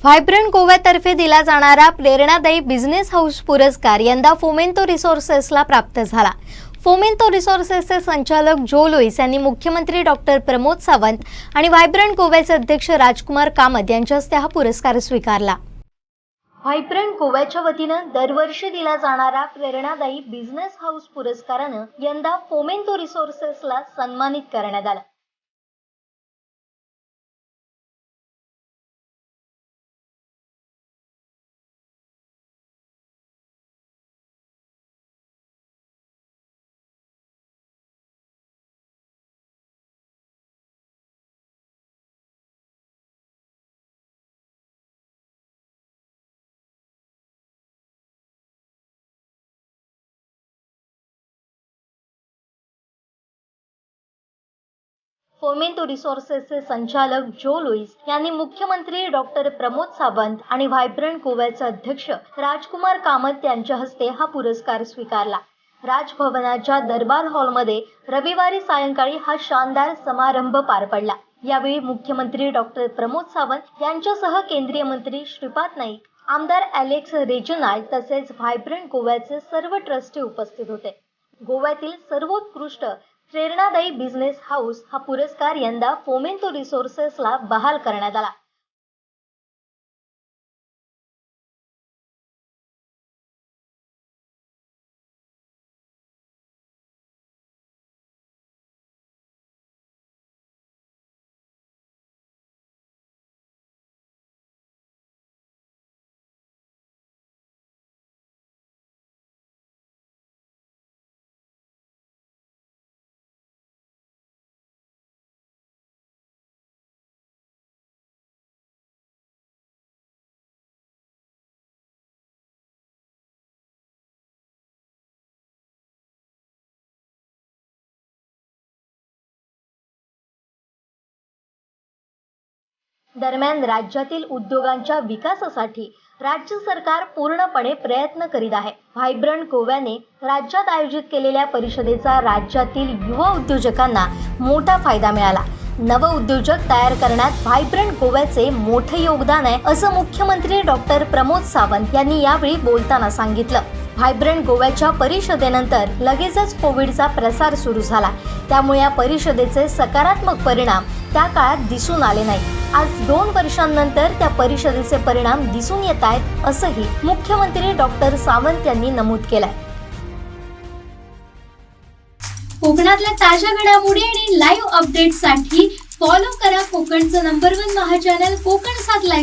Vibrant गोव्यातर्फे दिला जाणारा प्रेरणादायी बिझनेस हाऊस पुरस्कार यंदा फोमेंतो रिसोर्सेसला प्राप्त झाला। फोमेंतो रिसोर्सेसचे संचालक जो लुईस यांनी मुख्यमंत्री डॉक्टर प्रमोद सावंत आणि व्हायब्रंट गोव्याचे अध्यक्ष राजकुमार कामत यांच्या हस्ते हा पुरस्कार स्वीकारला। व्हायब्रंट गोव्याच्या वतीनं दरवर्षी दिला जाणारा प्रेरणादायी बिझनेस हाऊस पुरस्कारानं यंदा फोमेंतो रिसोर्सेसला सन्मानित करण्यात आलं। फोमेंतो रिसोर्सेसचे संचालक जो लुईस यांनी मुख्यमंत्री डॉक्टर प्रमोद सावंत आणि व्हायब्रंट गोव्याचे अध्यक्ष राजकुमार कामत यांच्या हस्ते हा पुरस्कार स्वीकारला। राजभवनाच्या दरबार हॉलमध्ये रविवारी सायंकाळी हा शानदार समारंभ पार पडला। यावेळी मुख्यमंत्री डॉक्टर प्रमोद सावंत यांच्यासह केंद्रीय मंत्री श्रीपाद नाईक, आमदार अलेक्स रेजिनाल्ड तसेच व्हायब्रंट गोव्याचे सर्व ट्रस्टी उपस्थित होते। गोव्यातील सर्वोत्कृष्ट प्रेरणादायी बिझनेस हाऊस हा पुरस्कार यंदा फोमेंतो रिसोर्सेसला बहाल करण्यात आला। दरम्यान राज्यातील उद्योगांच्या विकासासाठी राज्य सरकार पूर्णपणे प्रयत्न करीत आहे। व्हायब्रंट गोव्याने राज्यात आयोजित केलेल्या परिषदेचा राज्यातील युवा उद्योजकांना मोठा फायदा मिळाला। नव उद्योजक तयार करण्यात व्हायब्रंट गोव्याचे मोठे योगदान आहे असं मुख्यमंत्री डॉक्टर प्रमोद सावंत यांनी यावेळी बोलताना सांगितलं। व्हायब्रंट गोव्याच्या परिषदेनंतर लगेचच कोविडचा प्रसार सुरू झाला, त्यामुळे या परिषदेचे सकारात्मक परिणाम त्या काळात दिसून आले नाही। आज 2 वर्षांनंतर त्या परिषदेचे परिणाम दिसून येत आहेत असंही मुख्यमंत्री डॉक्टर सावंत यांनी नमूद केलंय। कोकणातल्या ताज्या घडामोडी आणि लाईव्ह अपडेट्ससाठी फॉलो करा कोकणचं नंबर 1 महा चॅनल कोकण 7 लाईव्ह।